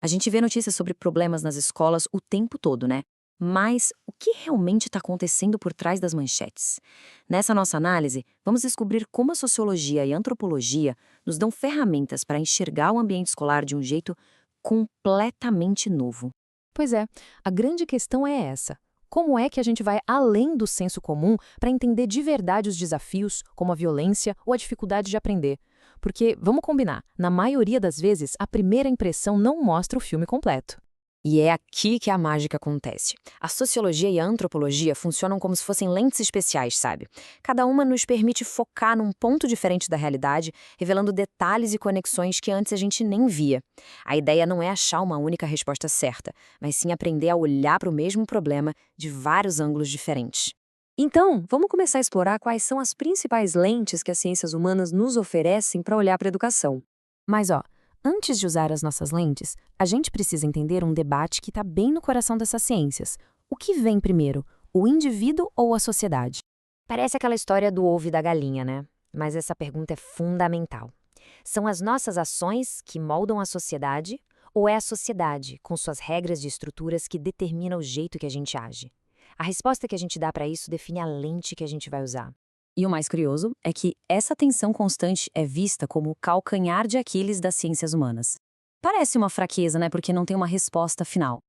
A gente vê notícias sobre problemas nas escolas o tempo todo, né? Mas o que realmente está acontecendo por trás das manchetes? Nessa nossa análise, vamos descobrir como a sociologia e a antropologia nos dão ferramentas para enxergar o ambiente escolar de um jeito completamente novo. Pois é, a grande questão é essa. Como é que a gente vai além do senso comum para entender de verdade os desafios, como a violência ou a dificuldade de aprender? Porque, vamos combinar, na maioria das vezes, a primeira impressão não mostra o filme completo. E é aqui que a mágica acontece. A sociologia e a antropologia funcionam como se fossem lentes especiais, sabe? Cada uma nos permite focar num ponto diferente da realidade, revelando detalhes e conexões que antes a gente nem via. A ideia não é achar uma única resposta certa, mas sim aprender a olhar para o mesmo problema de vários ângulos diferentes. Então, vamos começar a explorar quais são as principais lentes que as ciências humanas nos oferecem para olhar para a educação. Mas, ó, antes de usar as nossas lentes, a gente precisa entender um debate que está bem no coração dessas ciências. O que vem primeiro, o indivíduo ou a sociedade? Parece aquela história do ovo e da galinha, né? Mas essa pergunta é fundamental. São as nossas ações que moldam a sociedade ou é a sociedade, com suas regras e estruturas, que determina o jeito que a gente age? A resposta que a gente dá para isso define a lente que a gente vai usar. E o mais curioso é que essa tensão constante é vista como o calcanhar de Aquiles das ciências humanas. Parece uma fraqueza, né, porque não tem uma resposta final.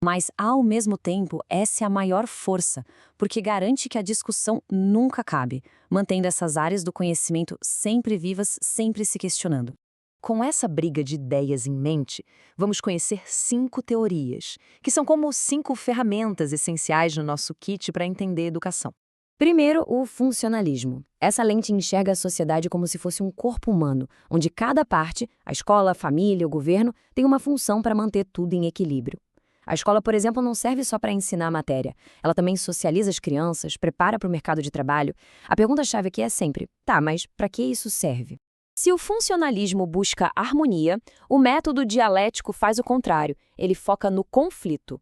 Mas, ao mesmo tempo, essa é a maior força, porque garante que a discussão nunca acabe, mantendo essas áreas do conhecimento sempre vivas, sempre se questionando. Com essa briga de ideias em mente, vamos conhecer 5 teorias, que são como 5 ferramentas essenciais no nosso kit para entender educação. Primeiro, o funcionalismo. Essa lente enxerga a sociedade como se fosse um corpo humano, onde cada parte, a escola, a família, o governo, tem uma função para manter tudo em equilíbrio. A escola, por exemplo, não serve só para ensinar a matéria. Ela também socializa as crianças, prepara para o mercado de trabalho. A pergunta-chave aqui é sempre, tá, mas para que isso serve? Se o funcionalismo busca harmonia, o método dialético faz o contrário. Ele foca no conflito.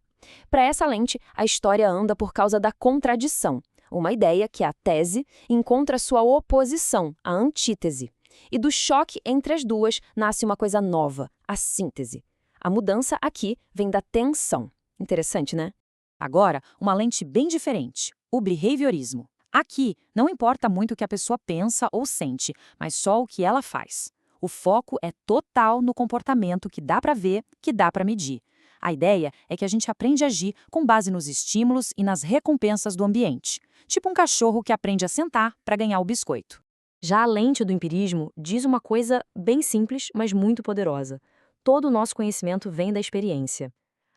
Para essa lente, a história anda por causa da contradição. Uma ideia que a tese encontra sua oposição, a antítese. E do choque entre as duas nasce uma coisa nova, a síntese. A mudança aqui vem da tensão. Interessante, né? Agora, uma lente bem diferente, o behaviorismo. Aqui, não importa muito o que a pessoa pensa ou sente, mas só o que ela faz. O foco é total no comportamento que dá para ver, que dá para medir. A ideia é que a gente aprende a agir com base nos estímulos e nas recompensas do ambiente. Tipo um cachorro que aprende a sentar para ganhar o biscoito. Já a lente do empirismo diz uma coisa bem simples, mas muito poderosa. Todo o nosso conhecimento vem da experiência.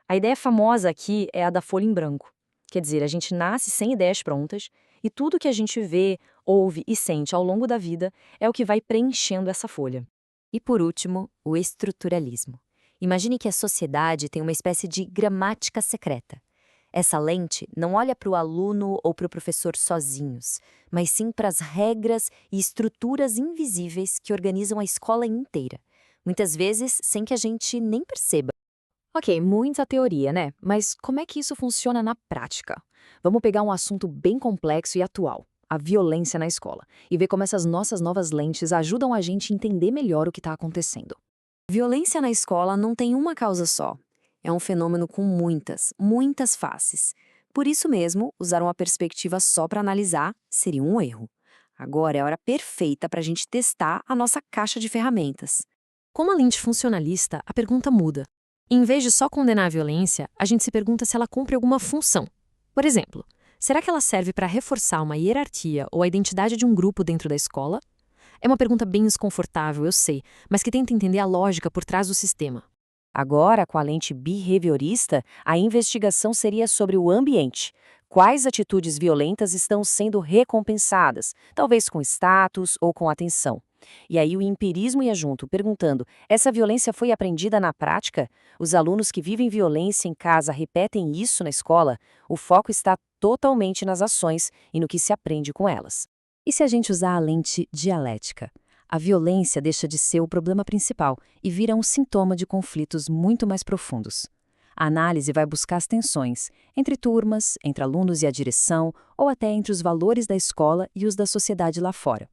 A ideia famosa aqui é a da folha em branco. Quer dizer, a gente nasce sem ideias prontas e tudo que a gente vê, ouve e sente ao longo da vida é o que vai preenchendo essa folha. E por último, o estruturalismo. Imagine que a sociedade tem uma espécie de gramática secreta. Essa lente não olha para o aluno ou para o professor sozinhos, mas sim para as regras e estruturas invisíveis que organizam a escola inteira, muitas vezes sem que a gente nem perceba. Ok, muita teoria, né? Mas como é que isso funciona na prática? Vamos pegar um assunto bem complexo e atual, a violência na escola, e ver como essas nossas novas lentes ajudam a gente a entender melhor o que está acontecendo. Violência na escola não tem uma causa só. É um fenômeno com muitas faces. Por isso mesmo, usar uma perspectiva só para analisar seria um erro. Agora é a hora perfeita para a gente testar a nossa caixa de ferramentas. Com uma lente funcionalista, a pergunta muda. Em vez de só condenar a violência, a gente se pergunta se ela cumpre alguma função. Por exemplo, será que ela serve para reforçar uma hierarquia ou a identidade de um grupo dentro da escola? É uma pergunta bem desconfortável, eu sei, mas que tenta entender a lógica por trás do sistema. Agora, com a lente behaviorista, a investigação seria sobre o ambiente. Quais atitudes violentas estão sendo recompensadas, talvez com status ou com atenção. E aí o empirismo ia junto, perguntando, essa violência foi aprendida na prática? Os alunos que vivem violência em casa repetem isso na escola? O foco está totalmente nas ações e no que se aprende com elas. E se a gente usar a lente dialética? A violência deixa de ser o problema principal e vira um sintoma de conflitos muito mais profundos. A análise vai buscar as tensões entre turmas, entre alunos e a direção, ou até entre os valores da escola e os da sociedade lá fora.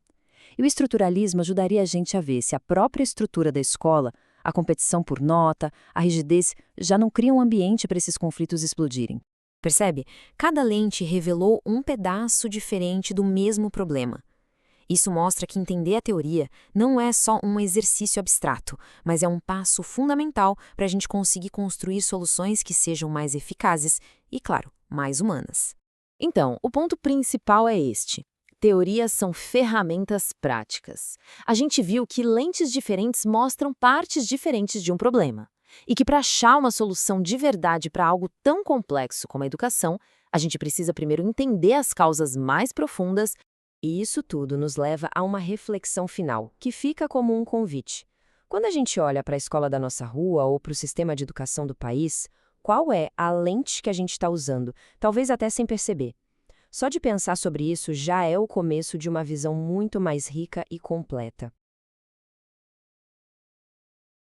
E o estruturalismo ajudaria a gente a ver se a própria estrutura da escola, A competição por nota, a rigidez já não criam um ambiente para esses conflitos explodirem. Percebe? Cada lente revelou um pedaço diferente do mesmo problema. Isso mostra que entender a teoria não é só um exercício abstrato, mas é um passo fundamental para a gente conseguir construir soluções que sejam mais eficazes e, claro, mais humanas. Então, o ponto principal é este. Teorias são ferramentas práticas. A gente viu que lentes diferentes mostram partes diferentes de um problema. E que para achar uma solução de verdade para algo tão complexo como a educação, a gente precisa primeiro entender as causas mais profundas. E isso tudo nos leva a uma reflexão final, que fica como um convite. Quando a gente olha para a escola da nossa rua ou para o sistema de educação do país, qual é a lente que a gente está usando, talvez até sem perceber? Só de pensar sobre isso já é o começo de uma visão muito mais rica e completa.